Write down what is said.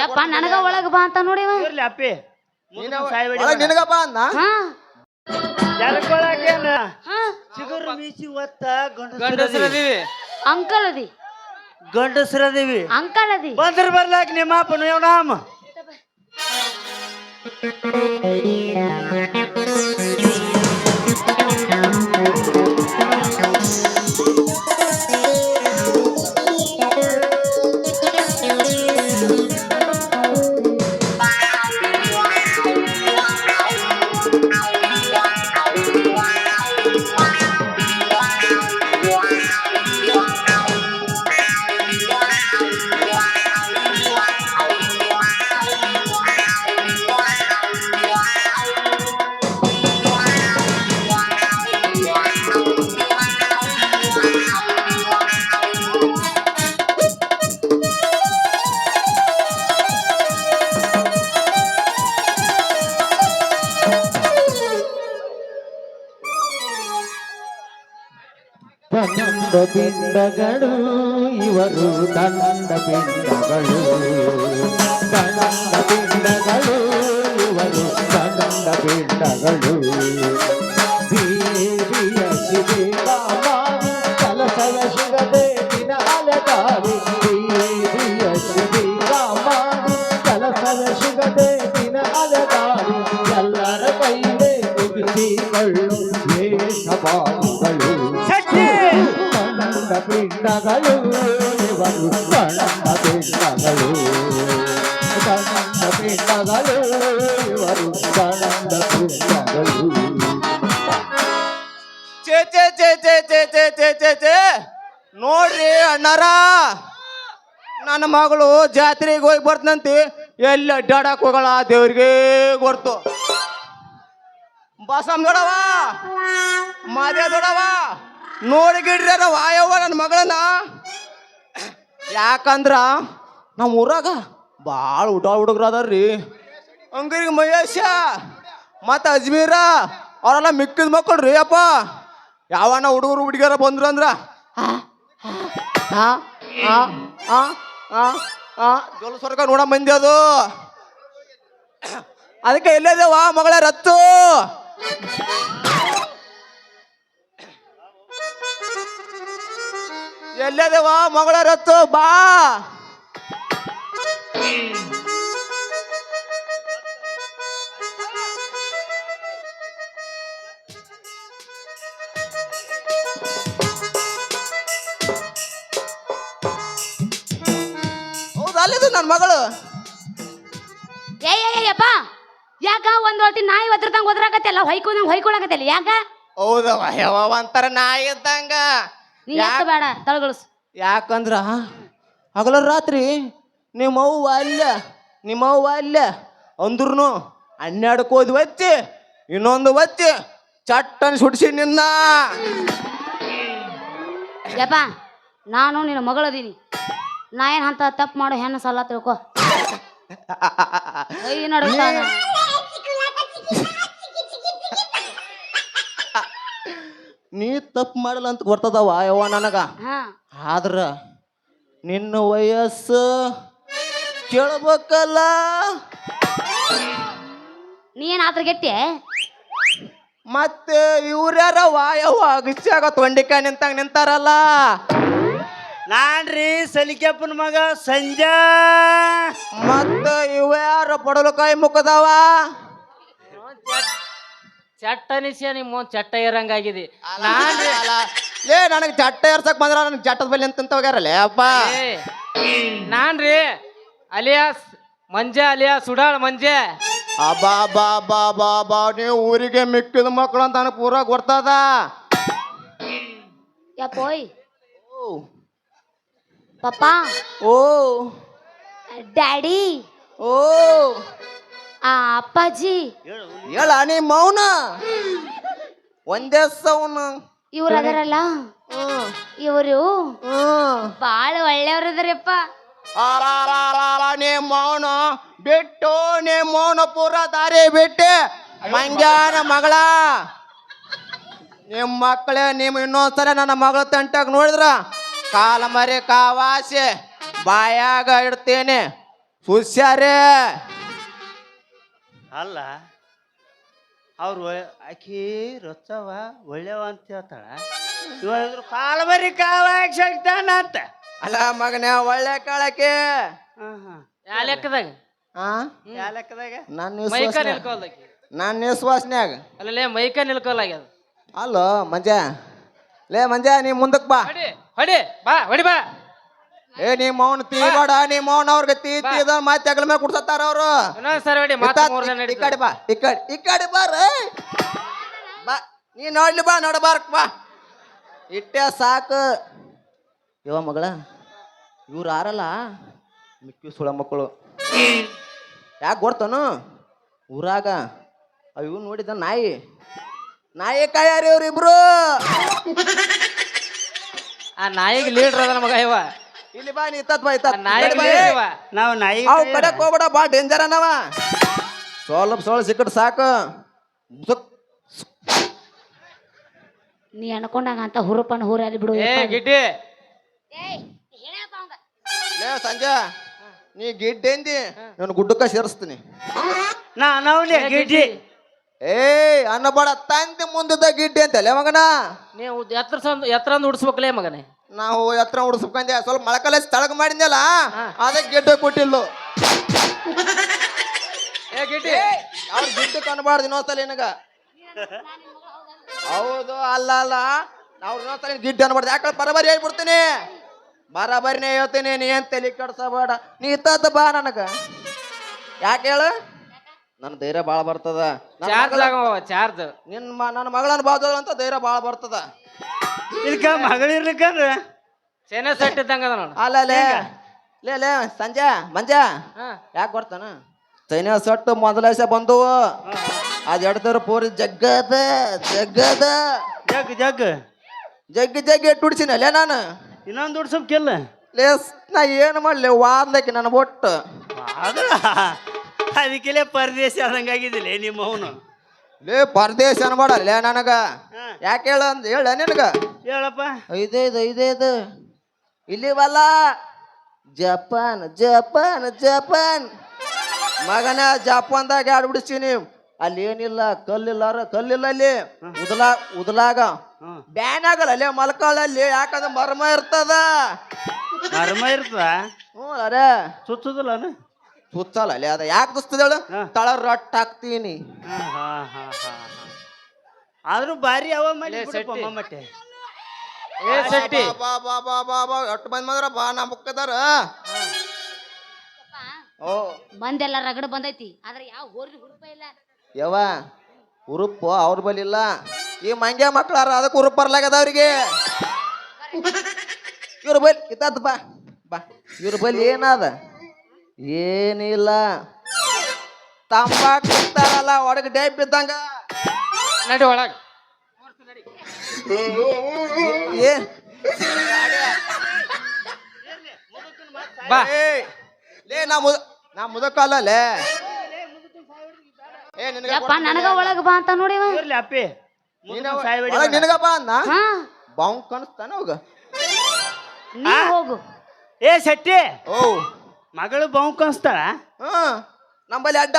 ಯಪ್ಪ ನನಗ ಒಳಗ ಬಾ ಅಂತ ನೋಡಿ ಇರ್ಲಿ ಅಪ್ಪಿ ನಿನಗಪ್ಪ ಅಂದ ಜಲಕೊಳಕೇನ ಚಿಗುರು ಮೀಸಿ ಒತ್ತ ಗಂಡಸರದಿವಿ ಅಂಕಲ್ ಅದಿ ಗಂಡಸರದಿವಿ ಅಂಕಲ್ ಅದಿ ಬಂದ್ರ ಬರ್ಲಾಕ ನಿಮ್ಮ ಅಪ್ಪನು ಯಾವ ನಾಮ ದಂಡ ಪಿಂಡಗಳು ಇವರು ದಂಡ ಪಿಂಡಗಳು ದಂಡ ಪಿಂಡಗಳು ಇವರು ದಂಡ ಪಿಂಡಗಳು ದೇವಿಯ ಶಿವೇಗಾಮ ಕಲಸವ ಶಿವದೇ ದಿನ ಅಲೆದಾರಿ ದೇವಿಯ ಶಿವೇಗಾಮ ಕಲಸವ ಶಿವದೇ ದಿನ ಅಲೆದಾರಿ ಎಲ್ಲರ ಕೈಲೇ ಮುಗಿಸಿಕೊಳ್ಳು ವೇಷಭಾವಗಳು ದಂಡ ಪಿಂಡಗಳು ಇವರು ದಂಡ ಪಿಂಡಗಳು ದಂಡ ಪಿಂಡಗಳು ಇವರು ದಂಡ ಪಿಂಡಗಳು ಚೇ ಚೇ ಚೇ ಚೇ ಚೇ ಚೇ ಚೇ ಚೇ ಚೇ ನೋಡ್ರಿ ಅಣ್ಣಾರ ನನ್ನ ಮಗಳು ಜಾತ್ರೆಗೆ ಹೋಗಿ ಬರ್ತಂತೆ ಎಲ್ಲಿ ಅಡ್ಡಾಡಕ್ ಹೋಗಲ್ಲ ದೇವ್ರಿಗೆ ಗೊತ್ತು ಬಸಮ್ ದೊಡವ ಮಾದೇ ದೊಡವ ನೋಡಿ ಗಿಡ್ರ ವಾಯವ್ವ ನನ್ನ ಮಗಳನ್ನ ಯಾಕಂದ್ರ ನಮ್ಮ ಊರಾಗ ಭಾಳ ಹುಡುಗರು ಅದಾರ್ರಿ ಹಂಗರಿಗೆ ಮಹೇಶ ಮತ್ತು ಅಜ್ಮೀರ ಅವರೆಲ್ಲ ಮಿಕ್ಕಿದ ಮಕ್ಕಳು ರೀ ಅಪ್ಪ ಯಾವನ ಹುಡುಗರು ಹುಡುಗಿಯರ ಬಂದ್ರು ಅಂದ್ರ ಜೋಲು ಸ್ವರ್ಗ ನೋಡ ಮಂದಿ ಅದು ಅದಕ್ಕೆ ಎಲ್ಲೇದೇವ ಮಗಳ ರತ್ತು ಎಲ್ಲದೇವ ಮಗಳ ರತ್ತು ಬಾ ಹೌದು ಅಲ್ಲಿದು ನನ್ನ ಮಗಳು ಏಯಪ್ಪ ಯಾಕ ಒಂದ್ ಹೊತ್ತಿ ನಾಯಿ ಒದ್ರದಂಗ ಒದ್ರಾಕತ್ತಲ್ಲ ಹೊಯ್ಕೊಳಕತ್ತಲ್ಲ ಯಾಕ ಹೌದವ ಯಾವ ಒಂಥರ ನಾಯಿ ಇದ್ದಂಗ ನೀ ಯಾಕೆ ಬೇಡ ತಳಗೊಳಸು ಯಾಕಂದ್ರ ಹಗಲ ರಾತ್ರಿ ನಿಮ್ಮವ್ವ ಅಲ್ಲ ಅಂದ್ರೂ 12 ಕೋದಿ ಒತ್ತಿ ಇನ್ನೊಂದು ಒತ್ತಿ ಚಟ್ಟನ್ ಸುಡ್ಸಿ ನಿನ್ನ ಯಪ್ಪ ನಾನು ನಿನ್ನ ಮಗಳದೀನಿ ನಾ ಏನ್ ಅಂತ ತಪ್ಪು ಮಾಡೋ ಹೆಣ್ಣು ಸಲ ತಿಳ್ಕೊ ನಡುತ್ತಾನ ನೀ ತಪ್ಪು ಮಾಡಲ್ಲ ಅಂತ ಗೊತ್ತದವ ಯವ್ವ ನನಗ ಆದ್ರ ನಿನ್ನ ವಯಸ್ಸು ಕೇಳ್ಬೇಕಲ್ಲ ನೀ ಏನ್ ಆತರ ಗೆಟ್ಟೆ ಮತ್ತೆ ಇವ್ರ್ಯಾರ ವಾಯವ್ವ ಗಿಚ್ಚಾಗ ತೊಂಡಿಕಾಯಿ ನಿಂತಾರಲ್ಲ ನಾನ್ರಿ ಸಲಿಕೆಪ್ಪನ ಮಗ ಸಂಜಾ ಮತ್ತೆ ಇವ್ಯಾರ ಪಡಲಕಾಯಿ ಮುಖದವ ಚಟ್ಟ ಅನಿಸ್ಯ ನಿಮ್ಮ ಚಟ್ಟ ಇರಂಗಾಗಿದೆ ಲೇ ನನಗೆ ಚಟ್ಟ ಏರ್ಸಕ್ ಬಂದ್ರ ನನಗೆ ಚಟ್ಟದ ಬಲ್ಲಿ ಅಂತ ಹೋಗ್ಯಾರಲ್ಲ ಅಪ್ಪ ನಾನ್ರಿ ಅಲಿಯಾಸ್ ಮಂಜೆ ಅಲಿಯಾಸ್ ಸುಡಾಳ್ ಮಂಜೆ ಅಬ್ಬಾ ಬಾ ಬಾ ಬಾ ಬಾ ನೀವು ಊರಿಗೆ ಮಿಕ್ಕಿದ ಮಕ್ಕಳು ಅಂತ ನನಗೆ ಪೂರ ಗೊತ್ತದ ಯಪ್ಪೋಯ್ ಪಪ್ಪ ಓ ಡ್ಯಾಡಿ ಓ ಅಪ್ಪಾಜಿ ಹೇಳ ನೀ ಮೌನ ಒಂದೇ ಸೌನು ಇವ್ರು ಅದರಲ್ಲ ಇವರು ಬಾಳ ಒಳ್ಳೆಯವ್ರದರಪ್ಪ ನೀ ಮೌನ ಬಿಟ್ಟು ನೀ ಮೌನ ಪೂರ ದಾರಿ ಬಿಟ್ಟೆ ಮಂಗ್ಯಾನ ಮಗಳ ನಿಮ್ಮ ಮಕ್ಕಳೇ ನೀವು ಇನ್ನೊಂದ್ಸಲ ನನ್ನ ಮಗಳ ತಂಟಾಗ ನೋಡಿದ್ರ ಕಾಲ ಮರಿ ಕಾವಾಸೆ ಬಾಯಾಗ ಇಡ್ತೇನೆ ಸುಸ್ಯಾರೇ ಅಲ್ಲ ಅವ್ರು ಆಕಿ ರೊಚ್ಚವ ಒಳ್ಳೆವ ಅಂತ ಹೇಳ್ತಾಳ ಇವಾಗ ಕಾಲು ಬರಿ ಕಾವಾಗಿ ಶಕ್ತಾನ ಅಂತ ಅಲ್ಲ ಮಗನ ಒಳ್ಳೆ ಕಾಳಕ್ಕೆ ಯಾ ಲೆಕ್ಕದಾಗ ಆ ಯಾ ಲೆಕ್ಕದಾಗ ನನ್ನ ಮೈಕ ವಿಶ್ವಾಸ ನಿಲ್ಕೋಲ್ದಾಕಿ ನನ್ನ ವಿಶ್ವಾಸನ್ಯಾಗ ಅಲ್ಲೇ ಮೈಕ ನಿಲ್ಕೋಲಾಗ್ಯದ ಅಲ್ಲ ಮಂಜ ಲೇ ಮಂಜ ನೀ ಮುಂದಕ್ ಬಾ ಹೊಡಿ ಹೊಡಿ ಬಾ ಹೊಡಿ ಬಾ ಏ ನೀ ಮೌನ ತೀಬೇಡ ನೀ ಮೌನ ಅವ್ರಿಗೆ ತೀದ ಮತ್ತೆ ಅಗಲ ಮೇಲೆ ಕುಡ್ಸತ್ತಾರ ಅವ್ರು ಇನ್ನೊಂದ್ಸರಿ ಹೊಡಿ ಮಾತು ಮೂರ್ ದಿನ ಈ ಕಡೆ ಬಾ ಈ ಕಡೆ ಬಾರ ಬಾ ನೀ ನೋಡ್ಲಿ ಬಾ ನೋಡಬಾರಕ್ ಬಾ ಇಟ್ಟೆ ಸಾಕು ಯವ ಮಗಳ ಇವ್ರು ಯಾರಲ್ಲ ಮಿಕ್ಕಿ ಸುಳ ಮಕ್ಕಳು ಯಾಕೆ ಗೊತ್ತನು ಊರಾಗ ಅವ್ ನೋಡಿದ ನಾಯಿ ಕಾಯಾರಿ ಇವ್ರಿಬ್ರು ಆ ನಾಯಿಗೆ ಲೀಡ್ರ್ ಅದ ಮಗ ಇವ ಇಲ್ಲಿ ಬಾ ನೀ ಇತ್ತತ್ ಬಾ ಆ ನಾಯಿಗೆ ಬಾ leader ಇವ. ನಾವು ನಾಯಿ ಅವ್ ಕಡೆಕ್ ಹೋಗ್ಬೇಡ ಬಾ ಡೇಂಜರ್ ಅನ್ನವ ಸೋಳ ಸಿಕ್ಕಟ್ ಸಾಕು ಮುಸುಕ್. ನೀ ಅನ್ಕೊಂಡಾಗ ಅಂತ ಹುರುಪನ ಹೂರಾಲಿ ಬಿಡು ಏ ಗಿಡ್ಡಿ ಲೇ ಸಂಜೆ ನೀ ಗಿಡ್ಡೆಂದಿ ನಾನು ಗುಡ್ಡಕ್ಕ ಸೇರಿಸ್ತೀನಿ ನಾವೇ ಗಿಡ್ಡಿ ಏಯ್ ಅನ್ನಬೇಡ ತಂದೆ ಮುಂದಿದ್ದ ಗಿಡ್ಡೆ ಅಂತಲ್ಲ ಮಗನ ನೀವು ಎತ್ತರ ಉಡ್ಸ್ಬೇಕಲೇ ಮಗನೇ ನಾವು ಎತ್ತರ ಉಡ್ಸ್ಬೇಕಂದೆ ಸ್ವಲ್ಪ ಮೊಳಕಲ್ಲ ತಳಗ ಮಾಡಿದ್ನಲ್ಲ ಅದಕ್ಕೆ ಗಿಡ್ಡೆ ಕೊಟ್ಟಿಲ್ಲ ಏ ಗಿಡ್ಡಿ ಅವ್ರ ಗಿಡ್ಡ ಕನ್ಬಾರ್ದು ಇನ್ನೊಂದ್ಸಲ ನಿನಗ ಹೌದು ಅಲ್ಲ ನಾವು ಇನ್ನೊಂದ್ಸಲ ಗಿಡ್ಡ ಅನ್ಬಾರ್ದು ಯಾಕಂದ್ರೆ ಬರಬರಿ ಹೇಳ್ಬಿಡ್ತೀನಿ ಬರಬರಿನೇ ಹೇಳ್ತೀನಿ ನೀ ಏನ್ ತಲೆ ಕೆಡ್ಸಬೇಡ ನೀ ಇತ್ತ ಬಾ ನನಗ ಯಾಕೆ ಹೇಳು ನನ್ನ ಧೈರ್ಯ ಭಾಳ ಬರ್ತದ ಚಾರ್ಜ್ ಆಗವ ಚಾರ್ಜ್ ನನ್ನ ಮಗಳನ್ನ ಬಾಜು ಅಂತ ಧೈರ್ಯ ಭಾಳ ಬರ್ತದ ಇದಕ್ಕ ಮಗಳಿರ್ಲಿಕ್ಕಂದ್ರ ಸೇನೆ ಸೆಟ್ ಇದ್ದಂಗ ಅದ ನೋಡು ಅಲ್ಲ ಲೇ ಸಂಜೆ ಮಂಜ ಹಾ ಯಾಕೆ ಬರ್ತಾನ ಸೈನ್ಯ ಸೊಟ್ಟು ಮೊದಲ ಬಂದವು ಅದ್ ಎಡ್ತಾರ ಪೂರಿ ಜಗ್ಗದ ಜಗ್ ಜಗ್ ಜಗ್ಗಿ ಎಟ್ಟುಡ್ಸಿನ ಅಲ್ಲೇ ನಾನು ಇನ್ನೊಂದು ದುಡ್ಸಕ್ಕಿಲ್ಲ ಲೇಸ್ ನಾ ಏನು ಮಾಡ್ಲಿ ವಾದ್ಲಕ್ಕೆ ನನ್ನ ಒಟ್ಟು ಅದ್ರ ಅದಕ್ಕೆಲ್ಲೇ ಪರದೇಶ ಆದಂಗಾಗಿದ್ದಿಲ್ಲ ನಿಮ್ಮ ಅವನು ಲೇ ಪರದೇಶ ಅನ್ಬೇಡಲ್ಲೇ ನನಗ ಯಾಕೆ ಹೇಳ ಅಂದ್ ಹೇಳ ನಿನಗ ಹೇಳಪ್ಪ ಐದೇದು ಇಲ್ಲಿ ಬಲ್ಲ ಜಪಾನ್ ಮಗನ ಜಪಾನ್ದಾಗ ಆಡ್ ಬಿಡಿಸ್ತೀನಿ ಅಲ್ಲಿ ಏನಿಲ್ಲ ಕಲ್ಲಿಲ್ಲ ಅಲ್ಲಿ ಉದಲಾಗ ಬ್ಯಾನ್ ಆಗಲ್ಲ ಅಲ್ಲೇ ಮಲ್ಕೊಳ್ಳಲ್ಲಿ ಯಾಕಂದ್ರೆ ಮರ್ಮ ಇರ್ತದ ಮರ್ಮ ಇರ್ತದ ಹ್ಞೂ ಅರೇ ಸುತ್ತದಲ್ಲ ಸುತ್ತಲ್ಲ ಅಲ್ಲಿ ಅದ ಯಾಕೆ ಸುಸ್ತದ ಹೇಳು ತಳ ರೊಟ್ಟ ಹಾಕ್ತೀನಿ ಆದ್ರೂ ಭಾರಿ ಅವ ಮಾಡಿ ಲೇ ಸೆಟ್ಟಿ. ಮಟ್ಟೆ ಏ ಸೆಟ್ಟಿ ಬಾ ಎಷ್ಟು ಮಂದಿ ಬಂದ್ರ ಬಾ ನಮ್ಮಕ್ಕದಾರ ಓ ಮಂದೆಲ್ಲ ರಗಡ ಬಂದೈತಿ ಆದ್ರೆ ಯಾವ ಹೋರಿ ಹುರುಪ ಇಲ್ಲ ಯವ್ವ ಉರುಪು ಅವ್ರ ಬಲಿಲ್ಲ ಈ ಮಂಗ್ಯ ಮಕ್ಳಾರ ಅದಕ್ಕೆ ಉರುಪ್ ಬರ್ಲಾಗದ ಅವ್ರಿಗೆ ಇವ್ರ ಬಲಿ ಇತ್ತ ಬಾ ಇವ್ರ ಬಲಿ ಏನದ ಏನಿಲ್ಲ ತಂಬಾಕ್ ಬಿಡ್ತಾರಲ್ಲ ಒಳಗೆ ಡೈಪ್ ಬಿದ್ದಂಗ ನಡಿ ಒಳಗ ಏ ಬಾ ಲೇ ನಾ ಮುದಕಲ್ಲ ಲೇ ಏ ನಿನಗೆ ಯಪ್ಪ ನನಗ ಒಳಗ ಬಾ ಅಂತ ನೋಡಿ ಇವ. ಇರ್ಲಿ ಅಪ್ಪಿ ಒಳಗ್ ನಿನಗಪ್ಪ ಅಂದ ಹಾ ಬಾಂಗ್ ಕಾಣಿಸ್ತಾನ ಹೋಗ ನೀ ಹೋಗು ಏ ಶೆಟ್ಟಿ ಓ ಮಗಳು ಬಾವು ಕಾಣಿಸ್ತಾಳ ಹ್ಮ್ ನಂಬಲ್ಲಿ ಅಡ್ಡ